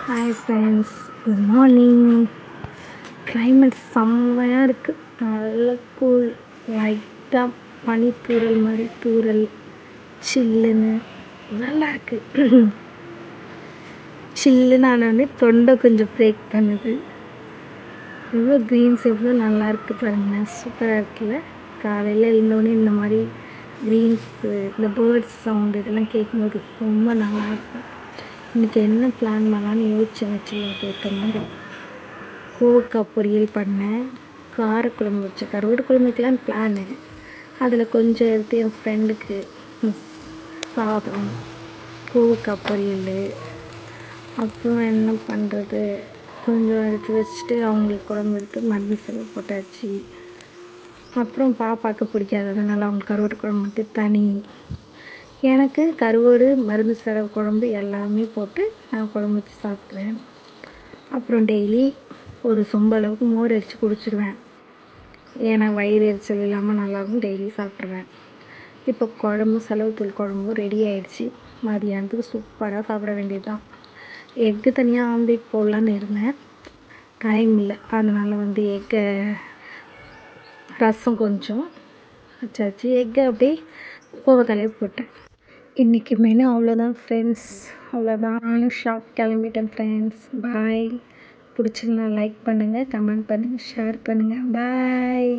Hi friends, good morning. Climate செம்மையாக இருக்குது. நல்ல கூல், லைட்டாக பனித்தூரல் மாதிரி தூரல், சில்லுன்னு நல்லா இருக்குது. சில்லுன்னு ஆனோடனே தொண்டை கொஞ்சம் பிரேக் பண்ணுது. எவ்வளோ க்ரீன்ஸ் எவ்வளோ நல்லா இருக்குது பாருங்கள், சூப்பராக இருக்குல்ல. காலையில் எழுந்தோடனே இந்த மாதிரி க்ரீன்ஸு, இந்த பேர்ட்ஸ் சவுண்டு இதெல்லாம் கேட்கும்போது ரொம்ப நல்லாயிருக்கும். இன்றைக்கி என்ன பிளான் பண்ணலான்னு யோசிச்சேன். மாதிரி கோவக்காய் பொரியல் பண்ணேன், காரக்குழம்பு வச்சேன். கருவாடு குழம்புக்கெலாம் பிளானு. அதில் கொஞ்சம் எடுத்து என் ஃப்ரெண்டுக்கு சாதம், கோவக்காய் பொரியல், அப்புறம் என்ன பண்ணுறது, கொஞ்சம் எடுத்து வச்சுட்டு அவங்களுக்கு குழம்பு எடுத்து மருந்து செலவு போட்டாச்சு. அப்புறம் பாப்பாவுக்கு பிடிக்காததுனால அவங்களுக்கு கருவாடு குழம்பு மட்டும் தனி. எனக்கு கருவாடு, மருந்து செலவு குழம்பு எல்லாமே போட்டு நான் குழம்பு வச்சு சாப்பிட்ருவேன். அப்புறம் டெய்லி ஒரு சொம்பு அளவுக்கு மோர் அடித்து குடிச்சிடுவேன். ஏன்னா வயிறு எரிச்சல் இல்லாமல் நல்லாயிருக்கும். டெய்லி சாப்பிட்ருவேன். இப்போ குழம்பு, செலவுத்தூள் குழம்பும் ரெடி ஆகிடுச்சி. மதியானத்துக்கு சூப்பராக சாப்பிட வேண்டியது தான். எக்கு தனியாக ஆம்லேட் போடலான்னு இருந்தேன், டைம் இல்லை. அதனால் எக்கை ரசம் கொஞ்சம் வச்சாச்சு. எக்கை அப்படியே கோவக்காயிலே போட்டேன். இன்றைக்கி மெனு அவ்வளோதான் ஃப்ரெண்ட்ஸ், அவ்வளோதான். நானும் ஷாப் கிளம்பிட்டேன் ஃப்ரெண்ட்ஸ். பாய். பிடிச்சிருந்தா லைக் பண்ணுங்கள், கமெண்ட் பண்ணுங்கள், ஷேர் பண்ணுங்கள். பாய்.